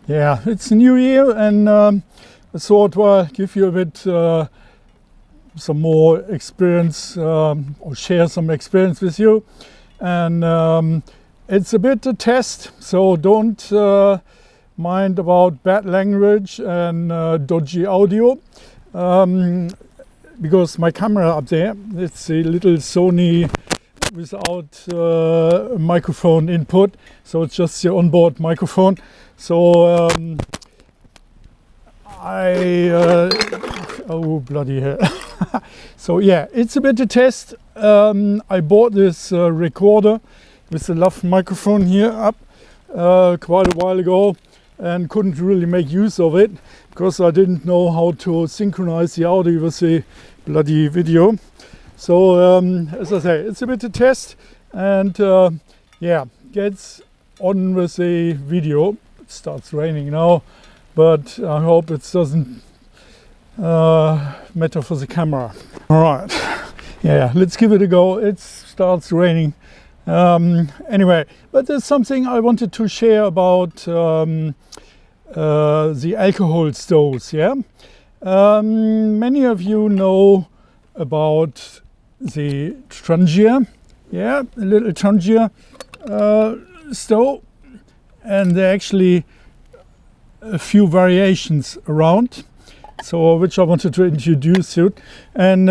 Yeah, it's a new year, and I thought, well, give you a bit some more experience, or share some experience with you. And it's a bit a test, so don't mind about bad language and dodgy audio, because my camera up there, it's a little Sony without microphone input, so it's just the onboard microphone. So oh bloody hell. So yeah, it's a bit of a test. I bought this recorder with the lav microphone here up quite a while ago, and couldn't really make use of it because I didn't know how to synchronize the audio with the bloody video. So as I say, it's a bit of a test, and yeah, gets on with the video. It starts raining now, but I hope it doesn't matter for the camera. All right, yeah, let's give it a go. It starts raining anyway, but there's something I wanted to share about the alcohol stoves. Yeah, many of you know about the Trangia, yeah, the little Trangia stove, and there are actually a few variations around, so which I wanted to introduce you, and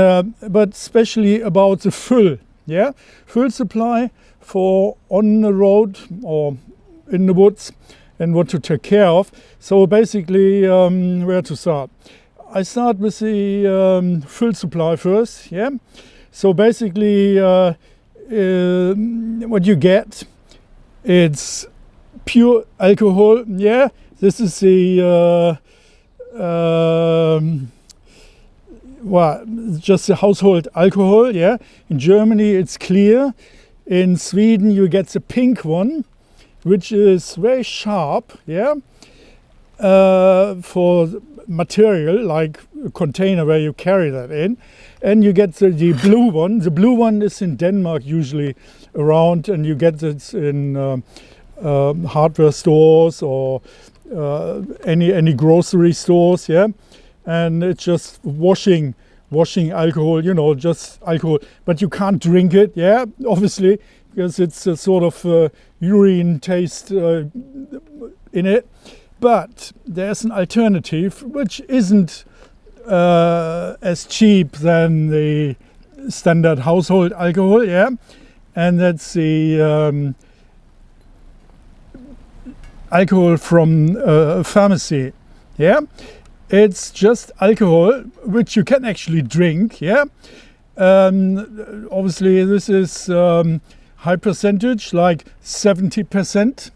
but especially about the full supply for on the road or in the woods, and what to take care of. So basically, where to start? I start with the full supply first. Yeah. So basically, what you get, it's pure alcohol. Yeah. This is the well, just the household alcohol. Yeah. In Germany, it's clear. In Sweden, you get the pink one, which is very sharp. Yeah. For material, like a container where you carry that in, and you get the blue one. The blue one is in Denmark usually around, and you get it in hardware stores or any grocery stores. Yeah, and it's just washing alcohol, you know, just alcohol, but you can't drink it. Yeah, obviously, because it's a sort of urine taste in it. But there's an alternative which isn't as cheap than the standard household alcohol, yeah, and that's the alcohol from a pharmacy, yeah. It's just alcohol which you can actually drink, yeah. Obviously, this is high percentage, like 70%,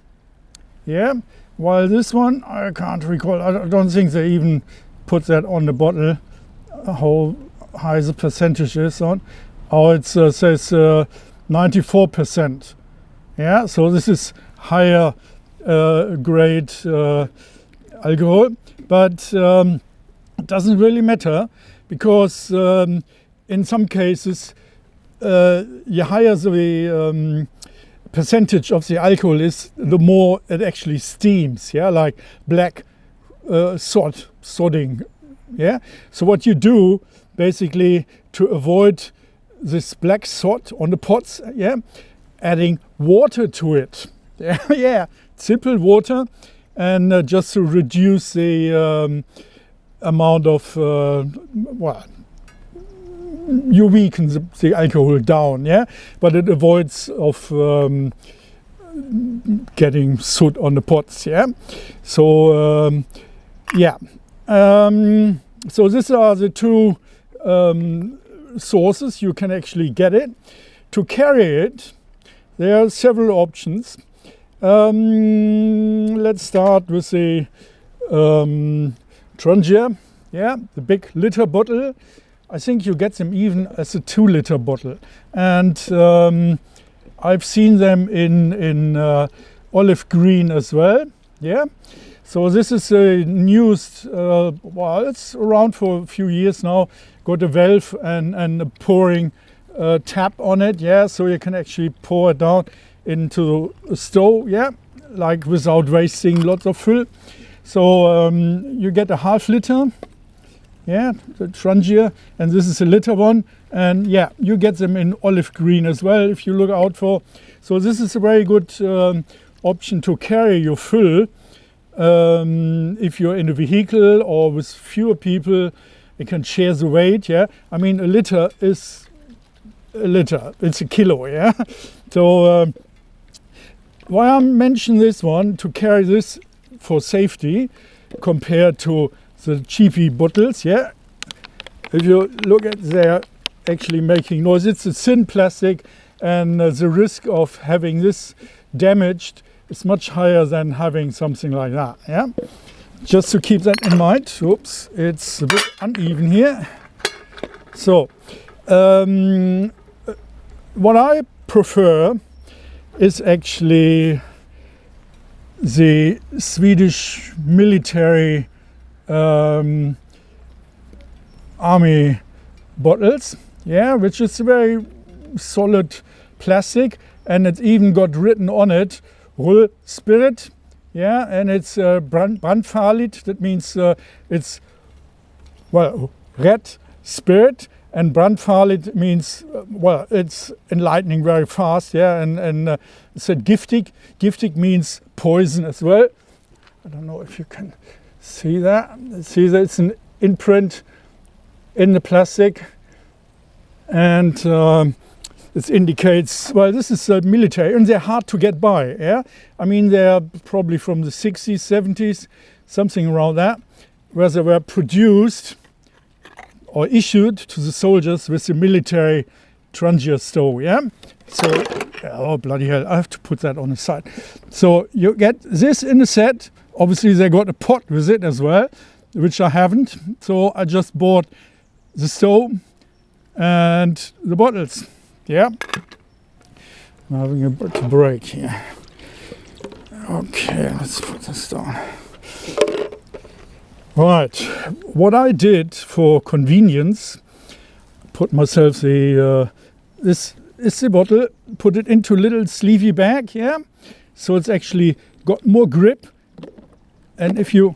yeah. While this one, I can't recall, I don't think they even put that on the bottle, how high the percentage is on. Oh, it says 94%. Yeah, so this is higher grade alcohol, but it doesn't really matter, because in some cases, the higher the percentage of the alcohol is, the more it actually steams, yeah, like black sodding, yeah. So what you do basically to avoid this black sod on the pots, yeah, adding water to it, yeah, yeah, simple water, and just to reduce the amount of well, you weaken the alcohol down, yeah, but it avoids of getting soot on the pots, yeah. So yeah, so these are the two sources you can actually get it. To carry it, there are several options. Let's start with the Trangia, yeah, the big liter bottle. I think you get them even as a 2-liter bottle, and I've seen them in olive green as well. Yeah, so this is a newest. Well, it's around for a few years now. Got a valve and a pouring tap on it. Yeah, so you can actually pour it down into a stove. Yeah, like without wasting lots of fuel. So you get a half liter, yeah, the Trangia, and this is a liter one, and yeah, you get them in olive green as well if you look out for. So this is a very good option to carry your fuel if you're in a vehicle or with fewer people. You can share the weight, yeah. I mean, a liter is a liter, it's a kilo, yeah. So why I mention this one, to carry this for safety compared to the cheapy bottles, yeah. If you look at, they're actually making noise. It's a thin plastic, and the risk of having this damaged is much higher than having something like that, yeah. Just to keep that in mind. Oops, it's a bit uneven here. So what I prefer is actually the Swedish Military army bottles, yeah, which is very solid plastic, and it's even got written on it Rull Spirit, yeah, and it's brandfarligt. That means it's, well, red spirit, and brandfarligt means well, it's enlightening very fast, yeah, and it said giftig. Giftig means poison as well. I don't know if you can see that. See that it's an imprint in the plastic, and it indicates, well, this is military, and they're hard to get by, yeah. I mean, they're probably from the 60s, 70s, something around that, where they were produced or issued to the soldiers with the military Trangia stove, yeah. So, oh bloody hell, I have to put that on the side. So you get this in the set. Obviously they got a pot with it as well, which I haven't. So I just bought the stove and the bottles, yeah. I'm having a bit of break here. Okay, let's put this down. Right, what I did for convenience, put myself the, this is the bottle, put it into a little sleevey bag, yeah? So it's actually got more grip, and if you,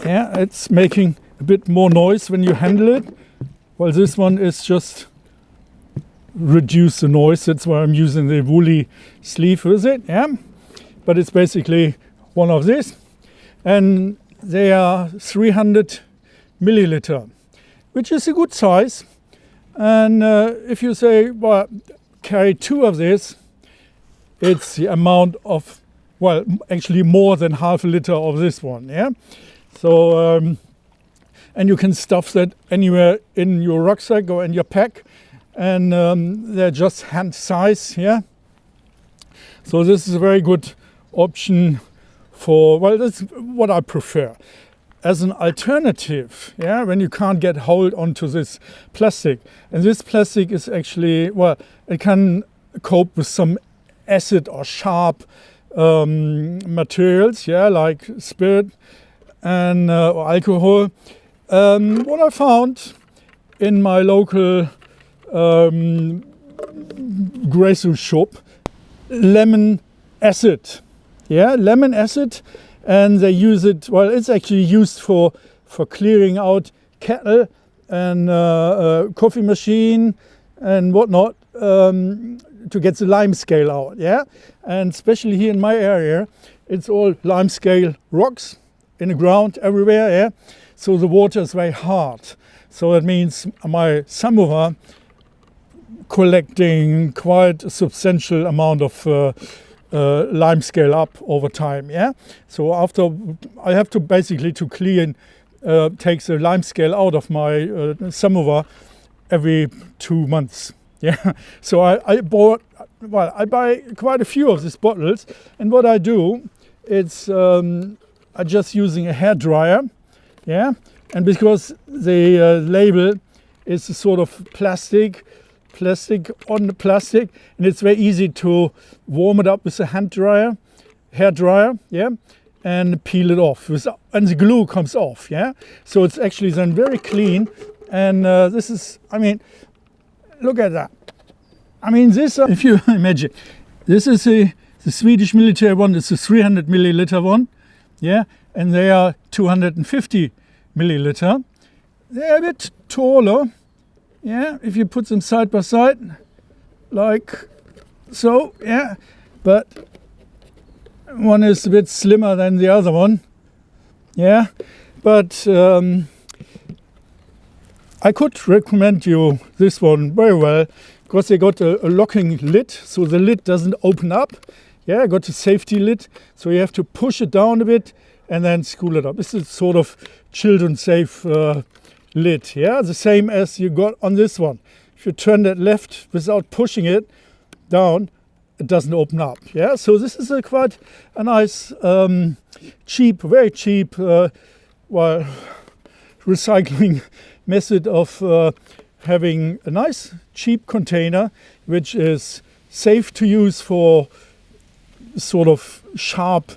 yeah, it's making a bit more noise when you handle it. Well, this one is just reduce the noise, that's why I'm using the woolly sleeve with it, yeah? But it's basically one of these. And they are 300 milliliter, which is a good size. And if you say, well, carry two of this, it's the amount of, well, actually more than half a liter of this one, yeah? So, and you can stuff that anywhere in your rucksack or in your pack, and they're just hand size, yeah? So this is a very good option for, well, that's what I prefer. As an alternative, yeah, when you can't get hold onto this plastic. And this plastic is actually, well, it can cope with some acid or sharp materials, yeah, like spirit and or alcohol. What I found in my local grocery shop, lemon acid. Yeah, lemon acid, and they use it, well, it's actually used for clearing out kettle and coffee machine and whatnot, to get the lime scale out, yeah? And especially here in my area, it's all lime scale rocks in the ground everywhere, yeah? So the water is very hard. So that means my samovar collecting quite a substantial amount of lime scale up over time, yeah. So after I have to basically to clean, take the lime scale out of my samovar every 2 months, yeah. So I bought, well, I buy quite a few of these bottles, and what I do, it's I'm just using a hair dryer, yeah. And because the label is a sort of plastic on the plastic, and it's very easy to warm it up with a hair dryer, yeah, and peel it off, and the glue comes off, yeah. So it's actually then very clean, and this is, I mean, look at that. I mean, this, if you imagine, this is the The Swedish Military one is a 300 milliliter one, yeah, and they are 250 milliliter. They're a bit taller, yeah, if you put them side by side, like so, yeah, but one is a bit slimmer than the other one, yeah, but I could recommend you this one very well because they got a locking lid, so the lid doesn't open up. Yeah, I got a safety lid, so you have to push it down a bit and then screw it up. This is sort of children safe lid, yeah, the same as you got on this one. If you turn that left without pushing it down, it doesn't open up, yeah. So this is quite a nice, cheap, very cheap, well, recycling method of having a nice cheap container which is safe to use for sort of sharp,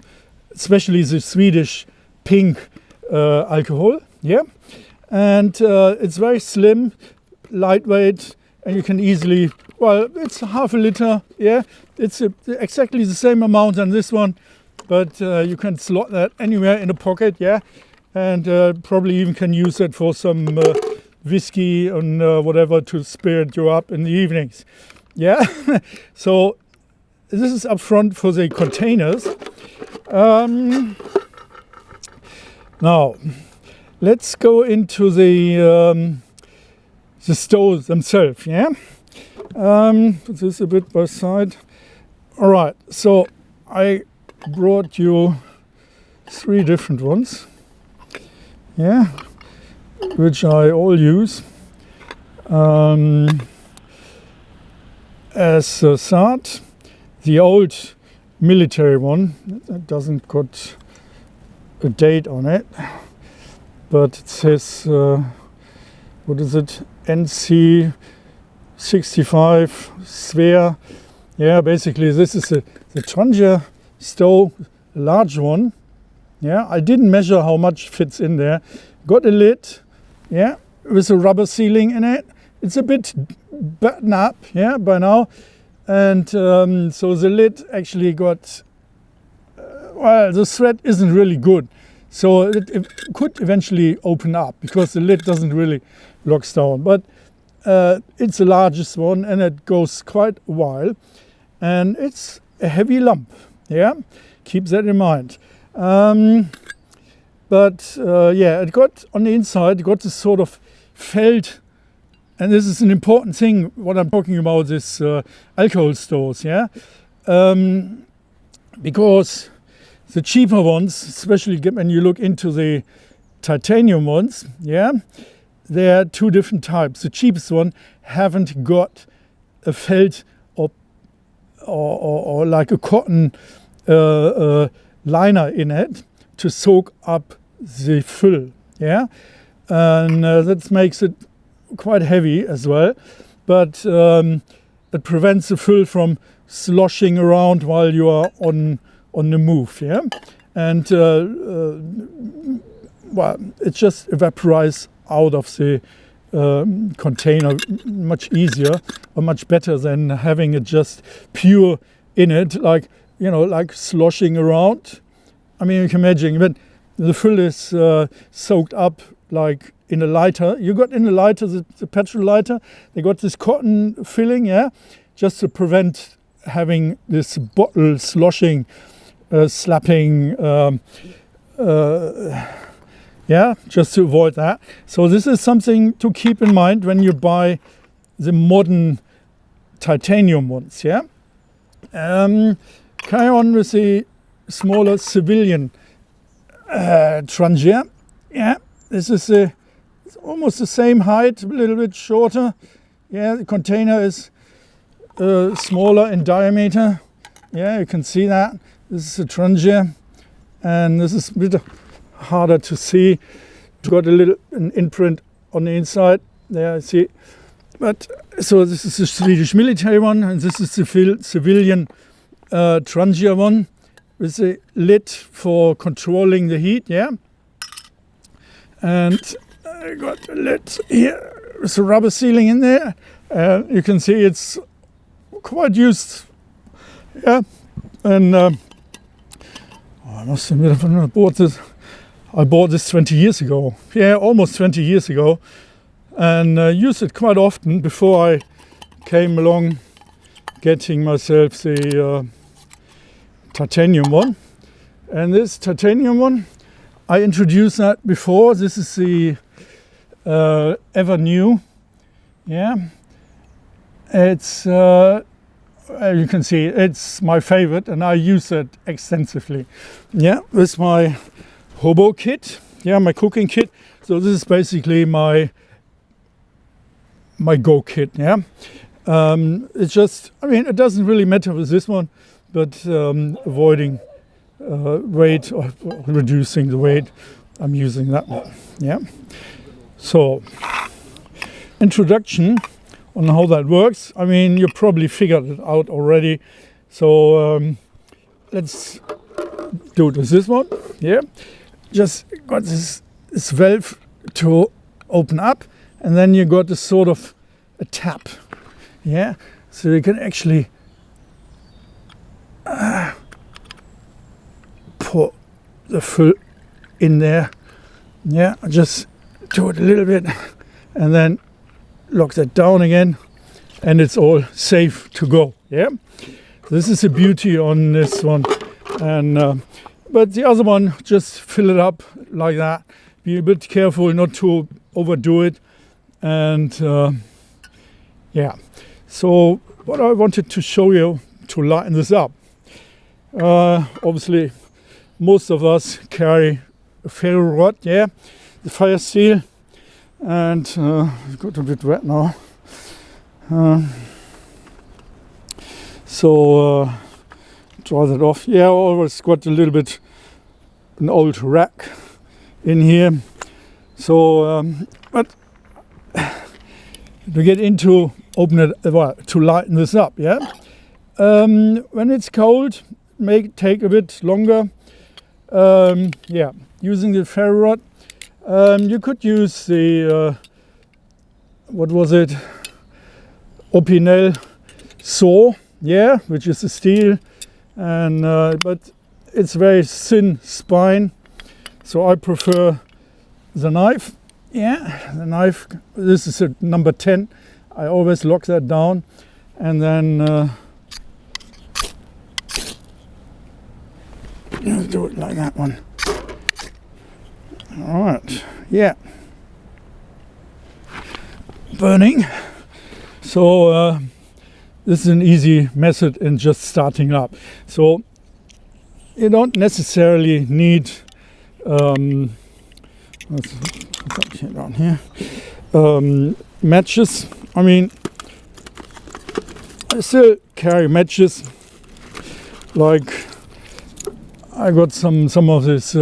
especially the Swedish pink alcohol, yeah, and it's very slim, lightweight, and you can easily, well, it's half a liter, yeah, it's exactly the same amount as this one, but you can slot that anywhere in a pocket, yeah, and probably even can use it for some whiskey and whatever to spirit you up in the evenings. Yeah, so this is up front for the containers. Now, let's go into the stoves themselves, yeah? Put this a bit by side. All right, so I brought you 3 different ones. Yeah, which I all use as a start. The old military one that doesn't got a date on it, but it says what is it, NC 65 Sphere. Yeah, basically this is the Trangia stove, a large one. Yeah, I didn't measure how much fits in there. Got a lid, yeah, with a rubber sealing in it. It's a bit buttoned up, yeah, by now. And so the lid actually got, well, the thread isn't really good. So it could eventually open up because the lid doesn't really lock down. But it's the largest one and it goes quite a while. And it's a heavy lump, yeah, keep that in mind. But yeah, it got on the inside, it got this sort of felt, and this is an important thing, what I'm talking about is alcohol stores, yeah? Because the cheaper ones, especially when you look into the titanium ones, yeah, there are 2 different types. The cheapest one haven't got a felt or like a cotton liner in it to soak up the fill, yeah, and that makes it quite heavy as well, but it prevents the fill from sloshing around while you are on the move, yeah, and well, it just evaporates out of the container much easier or much better than having it just pure in it, like, you know, like sloshing around. I mean, you can imagine when the fill is soaked up like in a lighter. You got in the lighter, the petrol lighter, they got this cotton filling, yeah, just to prevent having this bottle sloshing, slapping, yeah, just to avoid that. So this is something to keep in mind when you buy the modern titanium ones, yeah. Carry on with the smaller civilian Trangia. Yeah, this is it's almost the same height, a little bit shorter. Yeah, the container is smaller in diameter. Yeah, you can see that. This is a Trangia, and this is a bit harder to see. It's got an imprint on the inside. There, I see. But so this is the Swedish military one, and this is the civilian Trangia one with a lid for controlling the heat, yeah. And I got a lid here with a rubber sealing in there. You can see it's quite used, yeah. and I must admit, I bought this 20 years ago. Yeah, almost 20 years ago, and used it quite often before I came along getting myself the titanium one. And this titanium one, I introduced that before. This is the Evernew. Yeah, it's you can see it's my favorite, and I use it extensively. Yeah, this is my Hobo kit. Yeah, my cooking kit. So this is basically my go kit. Yeah, it's just, I mean, it doesn't really matter with this one, but avoiding weight or reducing the weight, I'm using that one. Yeah. So, introduction on how that works. I mean, you probably figured it out already. So let's do it with this one. Yeah. Just got this valve to open up, and then you got this sort of a tap. Yeah. So you can actually put the fill in there. Yeah, just do it a little bit and then lock that down again, and it's all safe to go. Yeah, this is the beauty on this one. And but the other one, just fill it up like that. Be a bit careful not to overdo it. And yeah, so what I wanted to show you to lighten this up, obviously most of us carry a ferro rod, yeah, the fire steel, and it's got a bit wet now. So dry that off. Yeah, I always got a little bit an old rack in here. So, but to get into open it, well, to lighten this up, yeah. When it's cold, may take a bit longer. Yeah, using the ferro rod. You could use the what was it? Opinel saw, yeah, which is a steel, and but it's very thin spine, so I prefer the knife. Yeah, the knife. This is a number 10. I always lock that down, and then do it like that one. All right. Yeah. Burning. So this is an easy method in just starting up. So you don't necessarily need let's put that down here. Matches. I mean, I still carry matches. Like I got some of this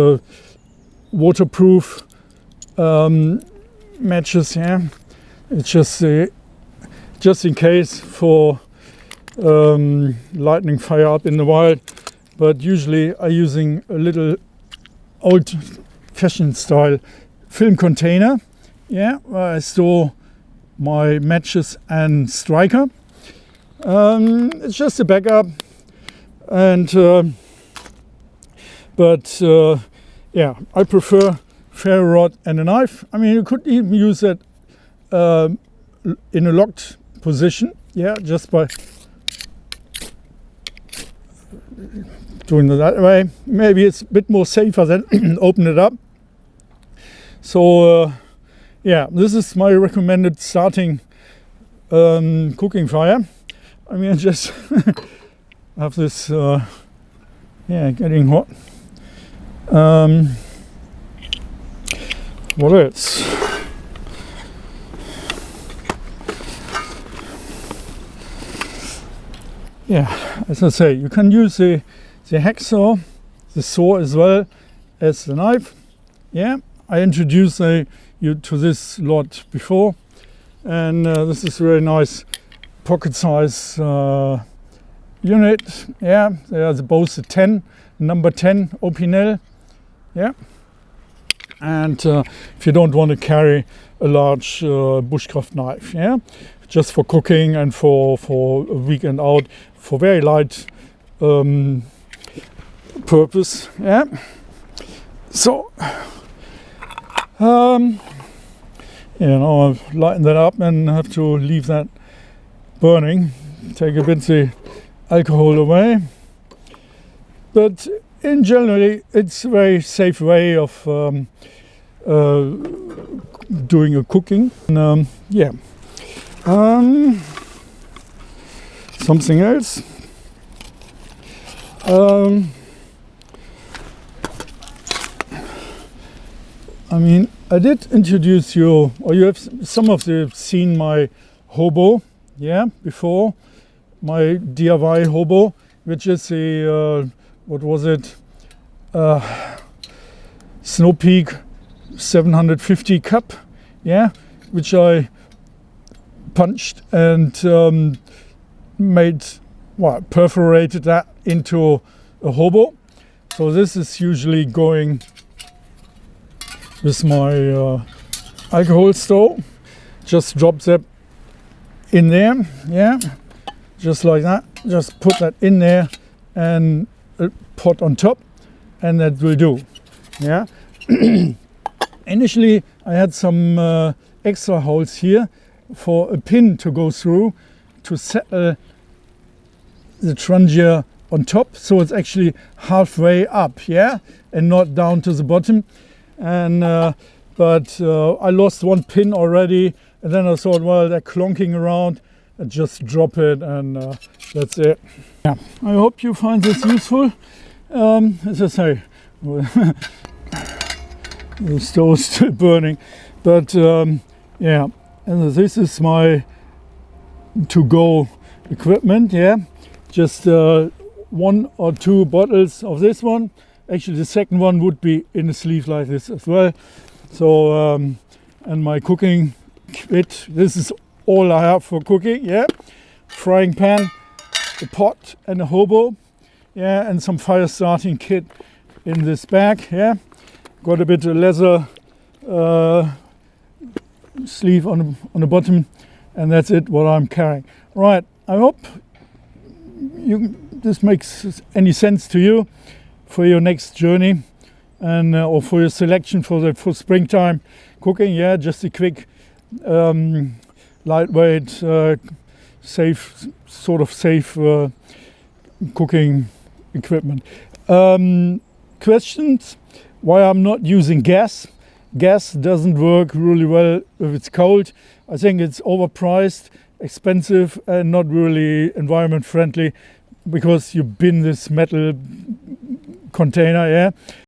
waterproof matches here. It's just in case for lighting fire up in the wild. But usually I'm using a little old-fashioned style film container. Yeah, where I store my matches and striker. It's just a backup, and but yeah, I prefer ferro rod and a knife. I mean, you could even use it in a locked position. Yeah, just by doing it that way. Maybe it's a bit more safer than open it up. So yeah, this is my recommended starting cooking fire. I mean, just have this, yeah, getting hot. What else? Yeah, as I say, you can use the hacksaw, the saw as well as the knife. Yeah, I introduced you to this lot before, and this is a very nice pocket size unit. Yeah, they are both the 10, number 10 Opinel. Yeah, and if you don't want to carry a large bushcraft knife, yeah, just for cooking and for a weekend out, for very light purpose. Yeah. So I've lightened that up and have to leave that burning. Take a bit the alcohol away. But in general, it's a very safe way of doing a cooking. Yeah. Something else. I mean, I did introduce you, or you have some of you have seen my Hobo, yeah, before, my DIY Hobo, which is a what was it? Snow Peak 750 cup, yeah, which I punched and perforated that into a Hobo. So this is usually going with my alcohol stove. Just drop that in there, yeah, just like that. Just put that in there and a pot on top, and that will do, yeah. Initially I had some extra holes here for a pin to go through to settle the Trangia on top, so it's actually halfway up, yeah, and not down to the bottom. And but I lost one pin already, and then I thought, well, they're clonking around, I just drop it, and that's it. Yeah, I hope you find this useful. As I say, the stove's still burning, but yeah, and this is my to-go equipment, yeah. Just 1 or 2 bottles of this one. Actually, the second one would be in a sleeve like this as well. So, and my cooking kit, this is all I have for cooking, yeah. Frying pan, a pot and a Hobo, yeah, and some fire starting kit in this bag, yeah. Got a bit of leather sleeve on the bottom, and that's it, what I'm carrying. Right, I hope this makes any sense to you for your next journey, and or for your selection for springtime cooking. Yeah, just a quick lightweight safe cooking equipment. Questions why I'm not using gas. Gas doesn't work really well if it's cold. I think it's overpriced, expensive, and not really environment friendly, because you bin this metal container, yeah.